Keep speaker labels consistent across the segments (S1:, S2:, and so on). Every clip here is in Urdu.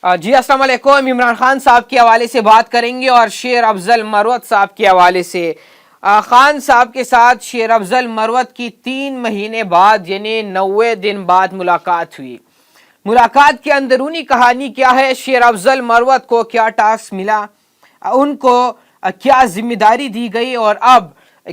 S1: جی السلام علیکم. عمران خان صاحب کے حوالے سے بات کریں گے اور شیر افضل مروت صاحب کے حوالے سے. خان صاحب کے ساتھ شیر افضل مروت کی 3 مہینے بعد یعنی 90 دن بعد ملاقات ہوئی. ملاقات کی اندرونی کہانی کیا ہے؟ شیر افضل مروت کو کیا ٹاسک ملا، ان کو کیا ذمہ داری دی گئی اور اب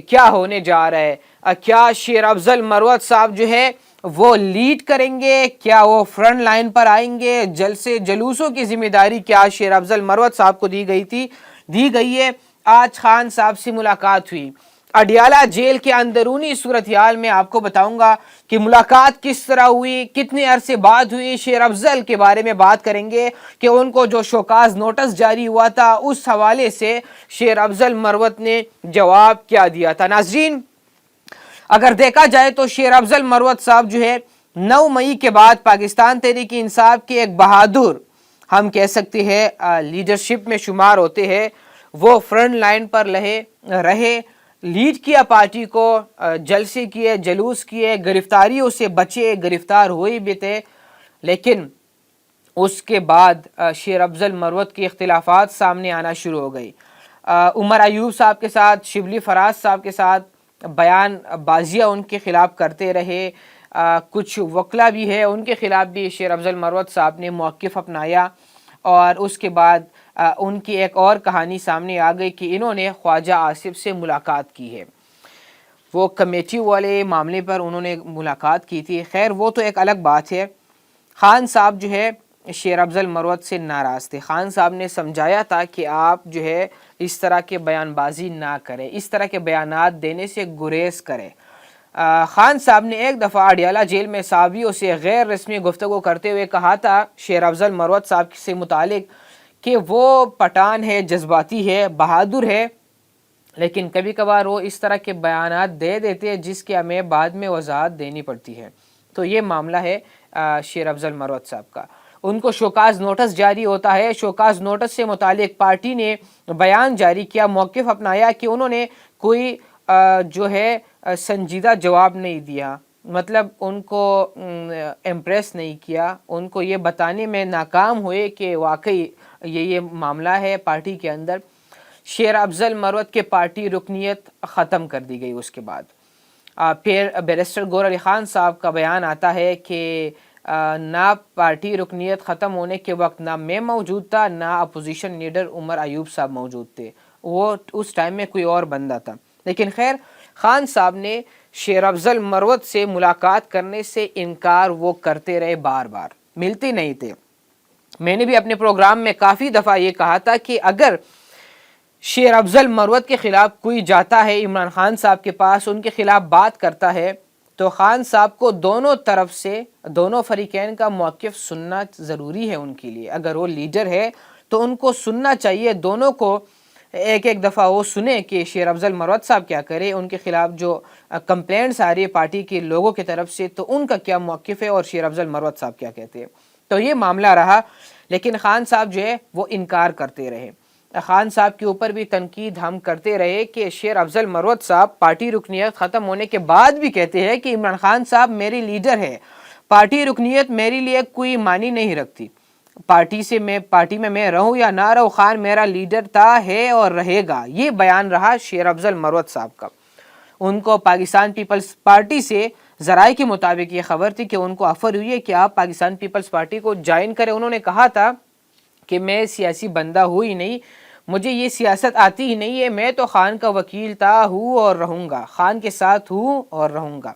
S1: کیا ہونے جا رہا ہے؟ کیا شیر افضل مروت صاحب جو ہے وہ لیڈ کریں گے؟ کیا وہ فرنٹ لائن پر آئیں گے؟ جلسے جلوسوں کی ذمہ داری کیا شیر افضل مروت صاحب کو دی گئی ہے؟ آج خان صاحب سے ملاقات ہوئی. اڈیالہ جیل کے اندرونی صورتحال میں آپ کو بتاؤں گا کہ ملاقات کس طرح ہوئی، کتنے عرصے بعد ہوئی. شیر افضل کے بارے میں بات کریں گے کہ ان کو جو شوکاز نوٹس جاری ہوا تھا اس حوالے سے شیر افضل مروت نے جواب کیا دیا تھا. ناظرین، اگر دیکھا جائے تو شیر افضل مروت صاحب جو ہے 9 مئی کے بعد پاکستان تحریک انصاف کے ایک بہادر، ہم کہہ سکتے ہیں لیڈرشپ میں شمار ہوتے ہیں. وہ فرنٹ لائن پر رہے، لیڈ کیا پارٹی کو، جلسے کیے، جلوس کیے، گرفتاریوں سے بچے، گرفتار ہوئے بھی تھے. لیکن اس کے بعد شیر افضل مروت کے اختلافات سامنے آنا شروع ہو گئی. عمر ایوب صاحب کے ساتھ، شبلی فراز صاحب کے ساتھ بیان بازیاں ان کے خلاف کرتے رہے. کچھ وکلا بھی ہے، ان کے خلاف بھی شیر افضل مروت صاحب نے موقف اپنایا. اور اس کے بعد ان کی ایک اور کہانی سامنے آ گئی کہ انہوں نے خواجہ آصف سے ملاقات کی ہے. وہ کمیٹی والے معاملے پر انہوں نے ملاقات کی تھی. خیر وہ تو ایک الگ بات ہے. خان صاحب جو ہے شیر افضل مروت سے ناراض تھے. خان صاحب نے سمجھایا تھا کہ آپ جو ہے اس طرح کے بیان بازی نہ کریں، اس طرح کے بیانات دینے سے گریز کریں. خان صاحب نے ایک دفعہ اڈیالہ جیل میں صحافیوں سے غیر رسمی گفتگو کرتے ہوئے کہا تھا شیر افضل مروت صاحب سے متعلق کہ وہ پٹھان ہے، جذباتی ہے، بہادر ہے، لیکن کبھی کبھار وہ اس طرح کے بیانات دے دیتے ہیں جس کے ہمیں بعد میں وضاحت دینی پڑتی ہے. تو یہ معاملہ ہے شیر افضل مروت صاحب کا. ان کو شوکاز نوٹس جاری ہوتا ہے. شوکاز نوٹس سے متعلق پارٹی نے بیان جاری کیا، موقف اپنایا کہ انہوں نے کوئی جو ہے سنجیدہ جواب نہیں دیا، مطلب ان کو امپریس نہیں کیا، ان کو یہ بتانے میں ناکام ہوئے کہ واقعی یہ معاملہ ہے پارٹی کے اندر. شیر افضل مروت کے پارٹی رکنیت ختم کر دی گئی. اس کے بعد پھر بیرسٹر گور علی خان صاحب کا بیان آتا ہے کہ نہ پارٹی رکنیت ختم ہونے کے وقت نہ میں موجود تھا، نہ اپوزیشن لیڈر عمر ایوب صاحب موجود تھے، وہ اس ٹائم میں کوئی اور بندہ تھا. لیکن خیر خان صاحب نے شیر افضل مروت سے ملاقات کرنے سے انکار وہ کرتے رہے، بار بار ملتے نہیں تھے. میں نے بھی اپنے پروگرام میں کافی دفعہ یہ کہا تھا کہ اگر شیر افضل مروت کے خلاف کوئی جاتا ہے عمران خان صاحب کے پاس، ان کے خلاف بات کرتا ہے، تو خان صاحب کو دونوں طرف سے، دونوں فریقین کا موقف سننا ضروری ہے ان کے لیے. اگر وہ لیڈر ہے تو ان کو سننا چاہیے، دونوں کو ایک ایک دفعہ وہ سنیں کہ شیر افضل مروت صاحب کیا کرے، ان کے خلاف جو کمپلینٹس آ رہی ہے پارٹی کے لوگوں کی طرف سے تو ان کا کیا موقف ہے اور شیر افضل مروت صاحب کیا کہتے ہیں. تو یہ معاملہ رہا. لیکن خان صاحب جو ہے وہ انکار کرتے رہے. خان صاحب کے اوپر بھی تنقید ہم کرتے رہے کہ شیر افضل مروت صاحب پارٹی رکنیت ختم ہونے کے بعد بھی کہتے ہیں کہ عمران خان صاحب میری لیڈر ہے، پارٹی رکنیت میرے لیے کوئی معنی نہیں رکھتی، پارٹی میں میں رہوں یا نہ رہوں، خان میرا لیڈر تھا، ہے اور رہے گا. یہ بیان رہا شیر افضل مروت صاحب کا. ان کو پاکستان پیپلز پارٹی سے ذرائع کے مطابق یہ خبر تھی کہ ان کو آفر ہوئی ہے کہ آپ پاکستان پیپلز پارٹی کو جوائن کریں. انہوں نے کہا تھا کہ میں سیاسی بندہ ہوں ہی نہیں، مجھے یہ سیاست آتی ہی نہیں ہے، میں تو خان کا وکیل تھا، ہوں اور رہوں گا، خان کے ساتھ ہوں اور رہوں گا.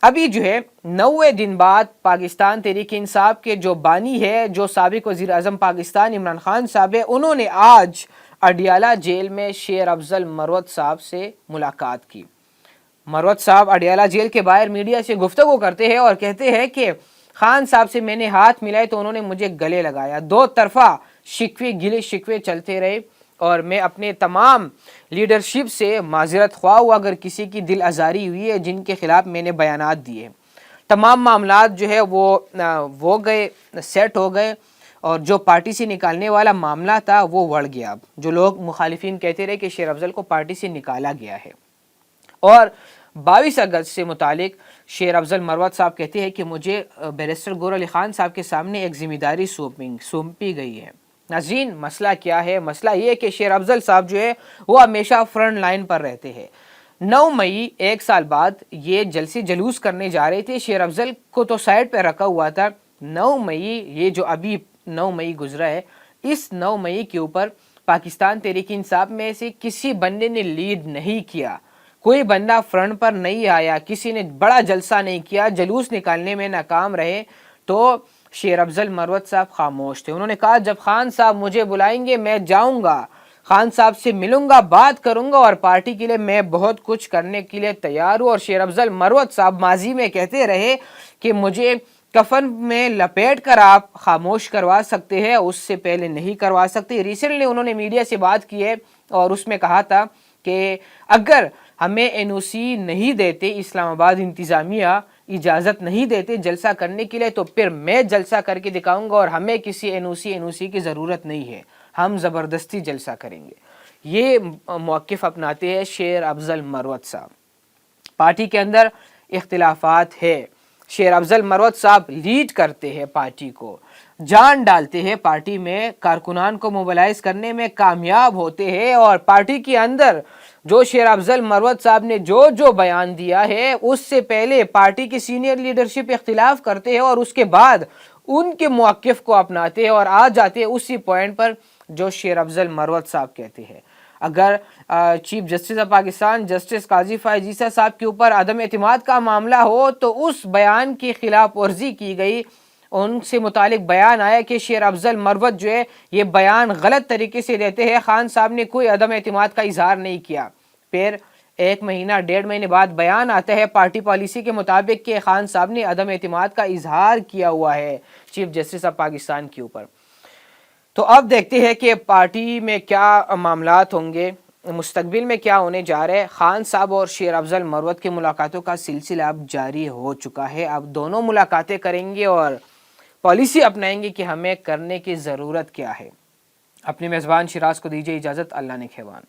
S1: ابھی جو ہے 90 دن بعد پاکستان تحریک انصاف کے جو بانی ہے، جو سابق وزیر اعظم پاکستان عمران خان صاحب ہے، انہوں نے آج اڈیالہ جیل میں شیر افضل مروت صاحب سے ملاقات کی. مروت صاحب اڈیالہ جیل کے باہر میڈیا سے گفتگو کرتے ہیں اور کہتے ہیں کہ خان صاحب سے میں نے ہاتھ ملائے تو انہوں نے مجھے گلے لگایا. دو طرفہ گلے شکوے چلتے رہے اور میں اپنے تمام لیڈرشپ سے معذرت خواہ ہوا اگر کسی کی دل آزاری ہوئی ہے جن کے خلاف میں نے بیانات دیے. تمام معاملات جو ہے وہ گئے، سیٹ ہو گئے، اور جو پارٹی سے نکالنے والا معاملہ تھا وہ بڑھ گیا. اب جو لوگ مخالفین کہتے رہے کہ شیر افضل کو پارٹی سے نکالا گیا ہے، اور 22 اگست سے متعلق شیر افضل مروت صاحب کہتے ہیں کہ مجھے بیرسٹر گور علی خان صاحب کے سامنے ایک ذمہ داری سونپی گئی ہے۔ ناظرین، مسئلہ کیا ہے؟ مسئلہ یہ ہے کہ شیر افضل صاحب جو ہے وہ ہمیشہ فرنٹ لائن پر رہتے ہیں۔ 9 مئی ایک سال بعد یہ جلسے جلوس کرنے جا رہے تھے، شیر افضل کو تو سائڈ پہ رکھا ہوا تھا۔ 9 مئی، یہ جو ابھی 9 مئی گزرا ہے، اس 9 مئی کے اوپر پاکستان تحریک انصاف میں سے کسی بندے نے لیڈ نہیں کیا، کوئی بندہ فرنٹ پر نہیں آیا، کسی نے بڑا جلسہ نہیں کیا، جلوس نکالنے میں ناکام رہے، تو شیر افضل مروت صاحب خاموش تھے۔ انہوں نے کہا جب خان صاحب مجھے بلائیں گے میں جاؤں گا، خان صاحب سے ملوں گا، بات کروں گا، اور پارٹی کے لیے میں بہت کچھ کرنے کے لیے تیار ہوں۔ اور شیر افضل مروت صاحب ماضی میں کہتے رہے کہ مجھے کفن میں لپیٹ کر آپ خاموش کروا سکتے ہیں، اس سے پہلے نہیں کروا سکتے۔ ریسنٹلی انہوں نے میڈیا سے بات کی ہے اور اس میں کہا تھا کہ اگر ہمیں این او سی نہیں دیتے، اسلام آباد انتظامیہ اجازت نہیں دیتے جلسہ کرنے کے لیے، تو پھر میں جلسہ کر کے دکھاؤں گا، اور ہمیں کسی این او سی کی ضرورت نہیں ہے، ہم زبردستی جلسہ کریں گے۔ یہ موقف اپناتے ہیں شیر افضل مروت صاحب۔ پارٹی کے اندر اختلافات ہے، شیر افضل مروت صاحب لیڈ کرتے ہیں پارٹی کو، جان ڈالتے ہیں پارٹی میں، کارکنان کو موبلائز کرنے میں کامیاب ہوتے ہیں، اور پارٹی کے اندر جو شیر افضل مروت صاحب نے جو بیان دیا ہے اس سے پہلے پارٹی کی سینئر لیڈرشپ اختلاف کرتے ہیں، اور اس کے بعد ان کے موقف کو اپناتے ہیں اور آ جاتے ہیں اسی پوائنٹ پر جو شیر افضل مروت صاحب کہتے ہیں۔ اگر chief justice of Pakistan justice قاضی فائز عیسیٰ صاحب کے اوپر عدم اعتماد کا معاملہ ہو تو اس بیان کی خلاف ورزی کی گئی، ان سے متعلق بیان آیا کہ شیر افضل مروت جو ہے یہ بیان غلط طریقے سے دیتے ہیں، خان صاحب نے کوئی عدم اعتماد کا اظہار نہیں کیا۔ پھر 1 مہینہ 1.5 مہینے بعد بیان آتا ہے پارٹی پالیسی کے مطابق کہ خان صاحب نے عدم اعتماد کا اظہار کیا ہوا ہے چیف جسٹس آف پاکستان کے اوپر۔ تو اب دیکھتے ہیں کہ پارٹی میں کیا معاملات ہوں گے، مستقبل میں کیا ہونے جا رہے ہیں۔ خان صاحب اور شیر افضل مروت کی ملاقاتوں کا سلسلہ اب جاری ہو چکا ہے، اب دونوں ملاقاتیں کریں گے اور پالیسی اپنائیں گے کہ ہمیں کرنے کی ضرورت کیا ہے۔ اپنی میزبان شراز کو دیجیے اجازت، اللہ نے کھیوان۔